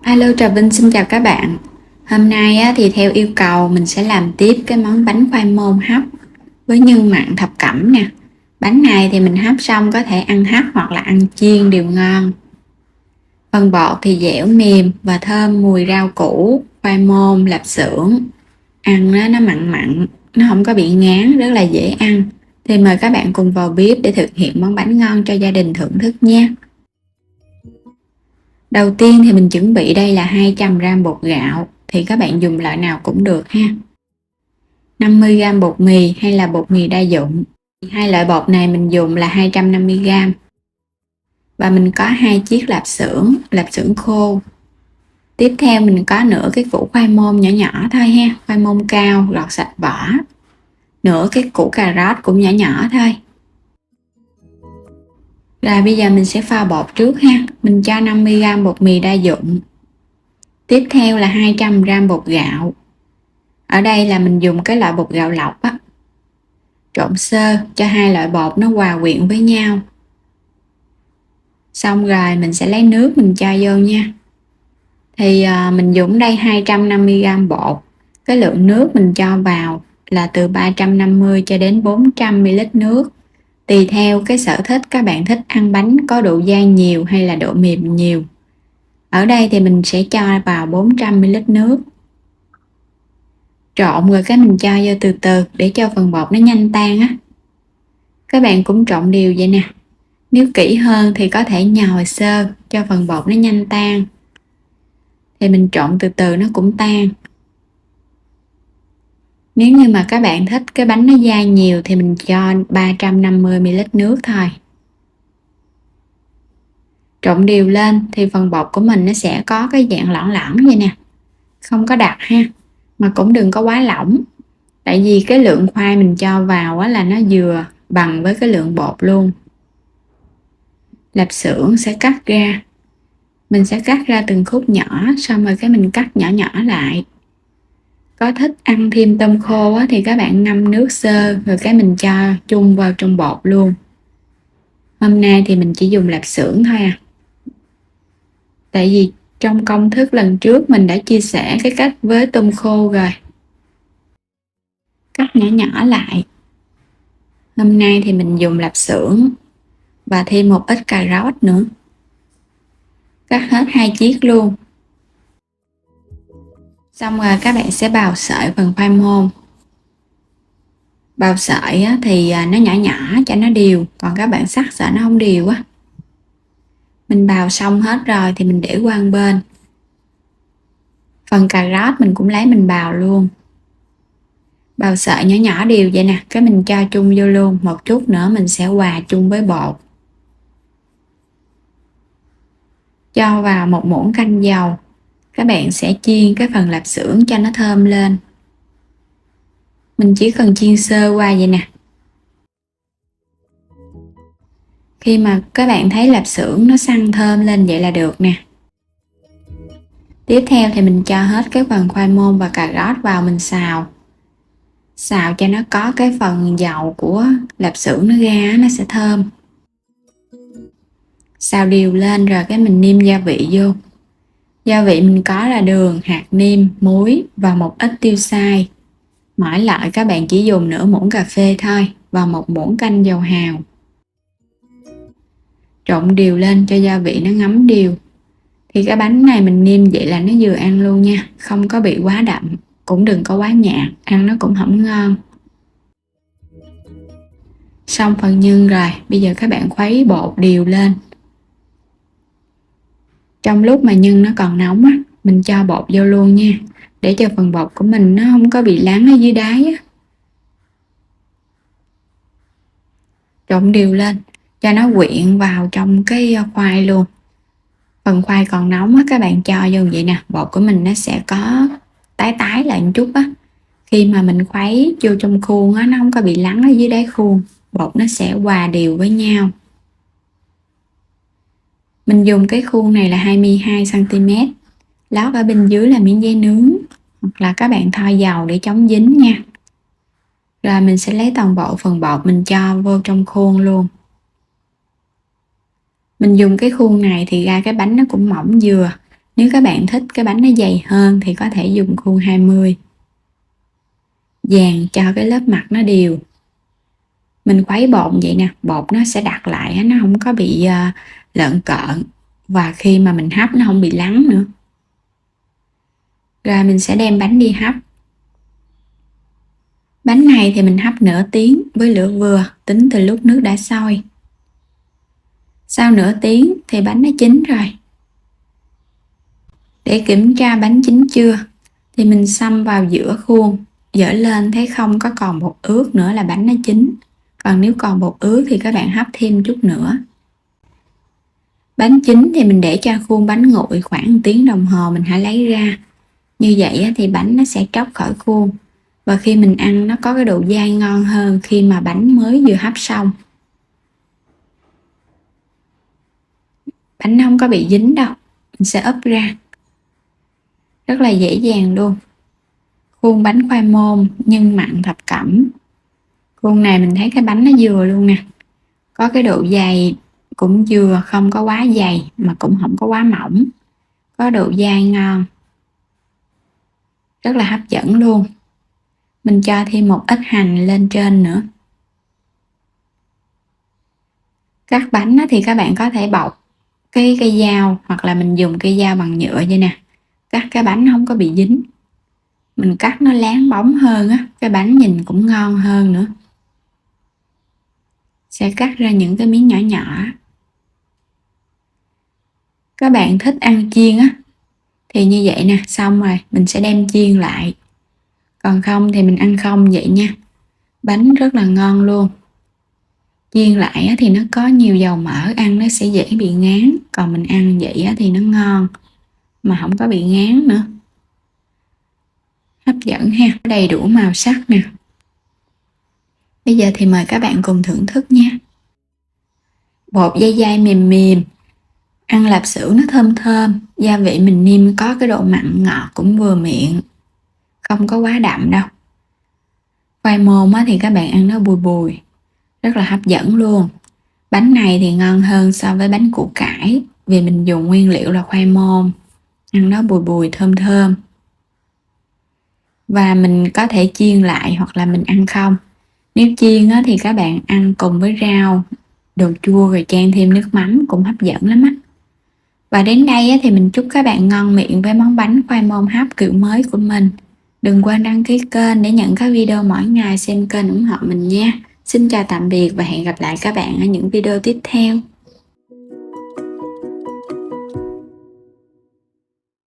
Alo, Trà Vinh xin chào các bạn. Hôm nay thì theo yêu cầu mình sẽ làm tiếp cái món bánh khoai môn hấp với nhân mặn thập cẩm nè. Bánh này thì mình hấp xong có thể ăn hấp hoặc là ăn chiên đều ngon. Phần bột thì dẻo mềm và thơm mùi rau củ, khoai môn, lạp xưởng. Ăn nó mặn mặn, nó không có bị ngán, rất là dễ ăn. Thì mời các bạn cùng vào bếp để thực hiện món bánh ngon cho gia đình thưởng thức nha. Đầu tiên thì mình chuẩn bị đây là 200g bột gạo, thì các bạn dùng loại nào cũng được ha. 50g bột mì hay là bột mì đa dụng. Hai loại bột này mình dùng là 250g. Và mình có 2 chiếc lạp xưởng khô. Tiếp theo mình có nửa cái củ khoai môn nhỏ nhỏ thôi ha, khoai môn cao gọt sạch vỏ. Nửa cái củ cà rốt cũng nhỏ nhỏ thôi. Rồi bây giờ mình sẽ pha bột trước ha. Mình cho 50g bột mì đa dụng. Tiếp theo là 200g bột gạo. Ở đây là mình dùng cái loại bột gạo lọc á. Trộn sơ cho hai loại bột nó hòa quyện với nhau. Xong rồi mình sẽ lấy nước mình cho vô nha. Thì mình dùng đây 250g bột. Cái lượng nước mình cho vào là từ 350 cho đến 400ml nước. Tùy theo cái sở thích, các bạn thích ăn bánh có độ dai nhiều hay là độ mềm nhiều. Ở đây thì mình sẽ cho vào 400ml nước. Trộn rồi cái mình cho vô từ từ để cho phần bột nó nhanh tan á. Các bạn cũng trộn đều vậy nè. Nếu kỹ hơn thì có thể nhồi sơ cho phần bột nó nhanh tan. Thì mình trộn từ từ nó cũng tan. Nếu như mà các bạn thích cái bánh nó dai nhiều thì mình cho 350ml nước thôi. Trộn đều lên thì phần bột của mình nó sẽ có cái dạng lõn lõn vậy nè. Không có đặc ha, mà cũng đừng có quá lỏng. Tại vì cái lượng khoai mình cho vào á là nó vừa bằng với cái lượng bột luôn. Lạp xưởng sẽ cắt ra. Mình sẽ cắt ra từng khúc nhỏ, xong rồi cái mình cắt nhỏ nhỏ lại. Có thích ăn thêm tôm khô á, thì các bạn ngâm nước sơ rồi cái mình cho chung vào trong bột luôn. Hôm nay thì mình chỉ dùng lạp xưởng thôi à. Tại vì trong công thức lần trước mình đã chia sẻ cái cách với tôm khô rồi. Cắt nhỏ nhỏ lại. Hôm nay thì mình dùng lạp xưởng và thêm một ít cà rốt nữa. Cắt hết 2 chiếc luôn. Xong rồi các bạn sẽ bào sợi phần khoai môn. Bào sợi á, thì nó nhỏ nhỏ cho nó đều, còn các bạn sắc sợ nó không đều á. Mình bào xong hết rồi thì mình để qua một bên. Phần cà rốt mình cũng lấy mình bào luôn. Bào sợi nhỏ nhỏ đều vậy nè, cái mình cho chung vô luôn. Một chút nữa mình sẽ hòa chung với bột. Cho vào một muỗng canh dầu. Các bạn sẽ chiên cái phần lạp xưởng cho nó thơm lên. Mình chỉ cần chiên sơ qua vậy nè. Khi mà các bạn thấy lạp xưởng nó săn thơm lên vậy là được nè. Tiếp theo thì mình cho hết cái phần khoai môn và cà rốt vào mình xào. Xào cho nó có cái phần dầu của lạp xưởng nó ra, nó sẽ thơm. Xào đều lên rồi cái mình nêm gia vị vô. Gia vị mình có là đường, hạt nêm, muối và một ít tiêu xay. Mỗi loại các bạn chỉ dùng nửa muỗng cà phê thôi và một muỗng canh dầu hào. Trộn đều lên cho gia vị nó ngấm đều. Thì cái bánh này mình nêm vậy là nó vừa ăn luôn nha, không có bị quá đậm, cũng đừng có quá nhạt, ăn nó cũng không ngon. Xong phần nhân rồi, bây giờ các bạn khuấy bột đều lên. Trong lúc mà nhân nó còn nóng á, mình cho bột vô luôn nha, để cho phần bột của mình nó không có bị lắng ở dưới đáy á. Trộn đều lên, cho nó quyện vào trong cái khoai luôn. Phần khoai còn nóng á, các bạn cho vô vậy nè, bột của mình nó sẽ có tái tái lại một chút á. Khi mà mình khuấy vô trong khuôn á, nó không có bị lắng ở dưới đáy khuôn, bột nó sẽ hòa đều với nhau. Mình dùng cái khuôn này là 22cm, lót ở bên dưới là miếng giấy nướng, hoặc là các bạn thoa dầu để chống dính nha. Rồi mình sẽ lấy toàn bộ phần bột mình cho vô trong khuôn luôn. Mình dùng cái khuôn này thì ra cái bánh nó cũng mỏng vừa, Nếu các bạn thích cái bánh nó dày hơn thì có thể dùng khuôn 20. Dàn cho cái lớp mặt nó đều. Mình khuấy bột vậy nè, bột nó sẽ đặc lại, nó không có bị lợn cợn, và khi mà mình hấp nó không bị lắng nữa. Rồi mình sẽ đem bánh đi hấp. Bánh này thì mình hấp nửa tiếng với lửa vừa, tính từ lúc nước đã sôi. Sau nửa tiếng thì bánh nó chín rồi. Để kiểm tra bánh chín chưa thì mình xăm vào giữa khuôn, dở lên thấy không có còn bột ướt nữa là bánh nó chín. Còn nếu còn bột ướt thì các bạn hấp thêm chút nữa. Bánh chín thì mình để cho khuôn bánh nguội khoảng 1 tiếng đồng hồ mình hãy lấy ra. Như vậy thì bánh nó sẽ tróc khỏi khuôn. Và khi mình ăn nó có cái độ dai ngon hơn khi mà bánh mới vừa hấp xong. Bánh không có bị dính đâu. Mình sẽ úp ra. Rất là dễ dàng luôn. Khuôn bánh khoai môn nhân mặn thập cẩm. Khuôn này mình thấy cái bánh nó vừa luôn nè. Có cái độ dày cũng vừa, không có quá dày mà cũng không có quá mỏng. Có độ dai ngon. Rất là hấp dẫn luôn. Mình cho thêm một ít hành lên trên nữa. Cắt bánh thì các bạn có thể bọc cái cây dao, hoặc là mình dùng cây dao bằng nhựa vậy nè. Cắt cái bánh không có bị dính. Mình cắt nó láng bóng hơn á, cái bánh nhìn cũng ngon hơn nữa. Sẽ cắt ra những cái miếng nhỏ nhỏ. Các bạn thích ăn chiên á thì như vậy nè, xong rồi mình sẽ đem chiên lại. Còn không thì mình ăn không vậy nha. Bánh rất là ngon luôn. Chiên lại thì nó có nhiều dầu mỡ, ăn nó sẽ dễ bị ngán. Còn mình ăn vậy thì nó ngon mà không có bị ngán nữa. Hấp dẫn ha, đầy đủ màu sắc nè. Bây giờ thì mời các bạn cùng thưởng thức nha. Bột dai dai mềm mềm, ăn lạp xưởng nó thơm thơm, gia vị mình nêm có cái độ mặn ngọt cũng vừa miệng, không có quá đậm đâu. Khoai môn thì các bạn ăn nó bùi bùi, rất là hấp dẫn luôn. Bánh này thì ngon hơn so với bánh củ cải vì mình dùng nguyên liệu là khoai môn, ăn nó bùi bùi thơm thơm. Và mình có thể chiên lại hoặc là mình ăn không. Nếu chiên thì các bạn ăn cùng với rau, đồ chua rồi chan thêm nước mắm cũng hấp dẫn lắm á. Và đến đây thì mình chúc các bạn ngon miệng với món bánh khoai môn hấp kiểu mới của mình. Đừng quên đăng ký kênh để nhận các video mỗi ngày, xem kênh ủng hộ mình nha. Xin chào tạm biệt và hẹn gặp lại các bạn ở những video tiếp theo.